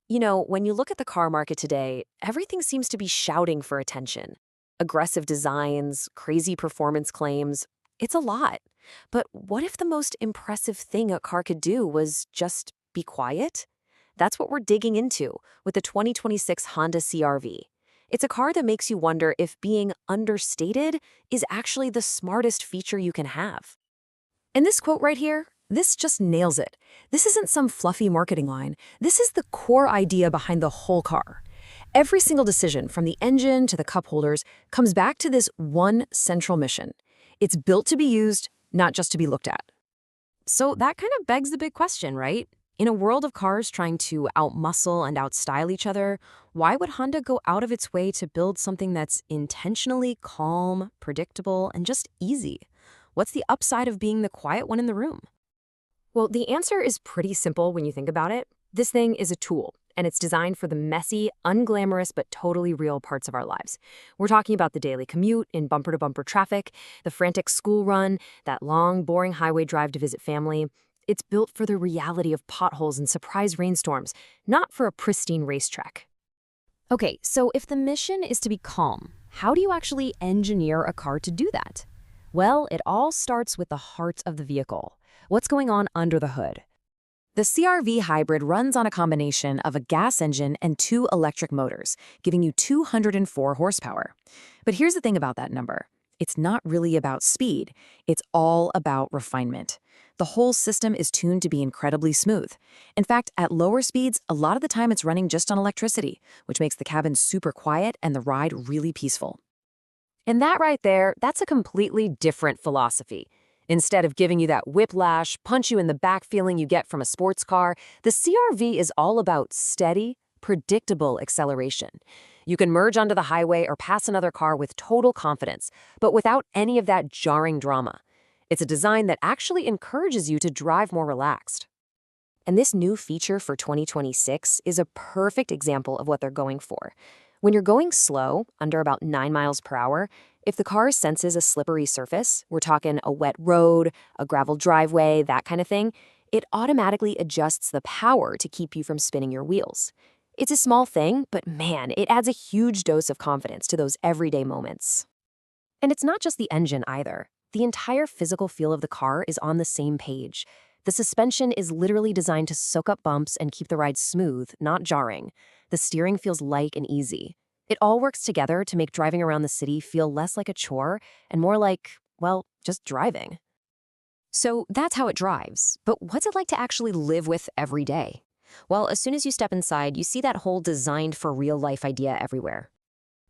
When you look at the car market today, everything seems to be shouting for attention. Aggressive designs, crazy performance claims. It's a lot. But what if the most impressive thing a car could do was just be quiet? That's what we're digging into with the 2026 Honda CR-V. It's a car that makes you wonder if being understated is actually the smartest feature you can have. And this quote right here, this just nails it. This isn't some fluffy marketing line. This is the core idea behind the whole car. Every single decision, from the engine to the cup holders, comes back to this one central mission. It's built to be used, not just to be looked at. So that kind of begs the big question, right? In a world of cars trying to outmuscle and outstyle each other, why would Honda go out of its way to build something that's intentionally calm, predictable, and just easy? What's the upside of being the quiet one in the room? Well, the answer is pretty simple when you think about it. This thing is a tool, and it's designed for the messy, unglamorous, but totally real parts of our lives. We're talking about the daily commute in bumper-to-bumper traffic, the frantic school run, that long, boring highway drive to visit family. It's built for the reality of potholes and surprise rainstorms, not for a pristine racetrack. Okay, so if the mission is to be calm, how do you actually engineer a car to do that? Well, it all starts with the heart of the vehicle. What's going on under the hood? The CR-V hybrid runs on a combination of a gas engine and two electric motors, giving you 204 horsepower. But here's the thing about that number. It's not really about speed. It's all about refinement. The whole system is tuned to be incredibly smooth. In fact, at lower speeds, a lot of the time it's running just on electricity, which makes the cabin super quiet and the ride really peaceful. And that right there, that's a completely different philosophy. Instead of giving you that whiplash, punch you in the back feeling you get from a sports car, the CR-V is all about steady, predictable acceleration. You can merge onto the highway or pass another car with total confidence, but without any of that jarring drama. It's a design that actually encourages you to drive more relaxed. And this new feature for 2026 is a perfect example of what they're going for. When you're going slow, under about 9 miles per hour, if the car senses a slippery surface, we're talking a wet road, a gravel driveway, that kind of thing, it automatically adjusts the power to keep you from spinning your wheels. It's a small thing, but man, it adds a huge dose of confidence to those everyday moments. And it's not just the engine either. The entire physical feel of the car is on the same page. The suspension is literally designed to soak up bumps and keep the ride smooth, not jarring. The steering feels light and easy. It all works together to make driving around the city feel less like a chore and more like, well, just driving. So that's how it drives. But what's it like to actually live with every day? Well, as soon as you step inside, you see that whole designed for real life idea everywhere.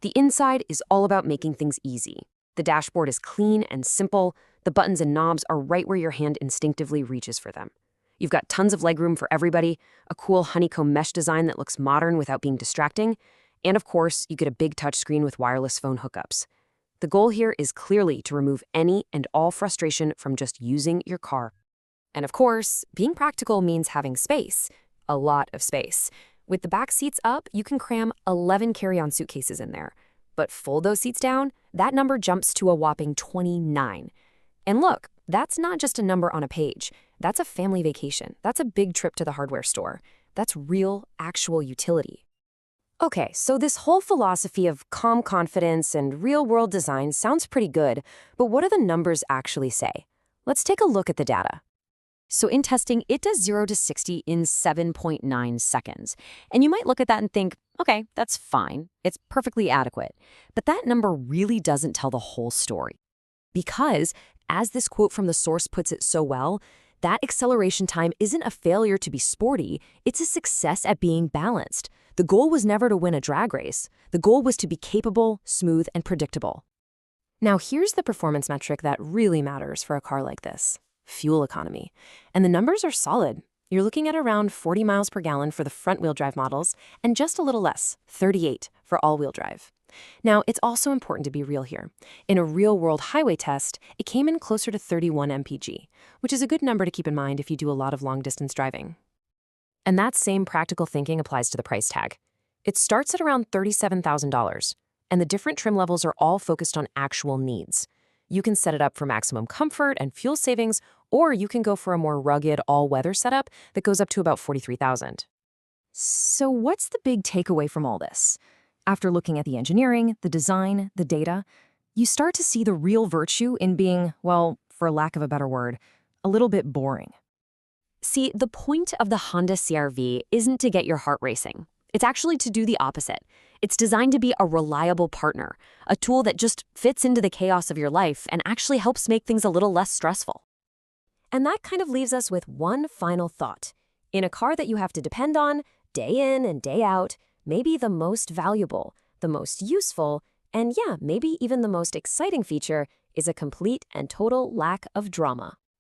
The inside is all about making things easy. The dashboard is clean and simple. The buttons and knobs are right where your hand instinctively reaches for them. You've got tons of legroom for everybody, a cool honeycomb mesh design that looks modern without being distracting, and of course, you get a big touchscreen with wireless phone hookups. The goal here is clearly to remove any and all frustration from just using your car. And of course, being practical means having space, a lot of space. With the back seats up, you can cram 11 carry-on suitcases in there. But fold those seats down, that number jumps to a whopping 29. And look, that's not just a number on a page. That's a family vacation. That's a big trip to the hardware store. That's real, actual utility. Okay, so this whole philosophy of calm confidence and real-world design sounds pretty good, but what do the numbers actually say? Let's take a look at the data. So in testing, it does 0 to 60 in 7.9 seconds. And you might look at that and think, okay, that's fine. It's perfectly adequate. But that number really doesn't tell the whole story. Because, as this quote from the source puts it so well, that acceleration time isn't a failure to be sporty, it's a success at being balanced. The goal was never to win a drag race. The goal was to be capable, smooth, and predictable. Now here's the performance metric that really matters for a car like this: fuel economy. And the numbers are solid. You're looking at around 40 miles per gallon for the front-wheel drive models and just a little less, 38, for all-wheel drive. Now, it's also important to be real here. In a real-world highway test, it came in closer to 31 mpg, which is a good number to keep in mind if you do a lot of long-distance driving. And that same practical thinking applies to the price tag. It starts at around $37,000, and the different trim levels are all focused on actual needs. You can set it up for maximum comfort and fuel savings, or you can go for a more rugged all-weather setup that goes up to about $43,000. So, what's the big takeaway from all this? After looking at the engineering, the design, the data, you start to see the real virtue in being, well, for lack of a better word, a little bit boring. See, the point of the Honda CR-V isn't to get your heart racing. It's actually to do the opposite. It's designed to be a reliable partner, a tool that just fits into the chaos of your life and actually helps make things a little less stressful. And that kind of leaves us with one final thought. In a car that you have to depend on, day in and day out, maybe the most valuable, the most useful, and yeah, maybe even the most exciting feature is a complete and total lack of drama.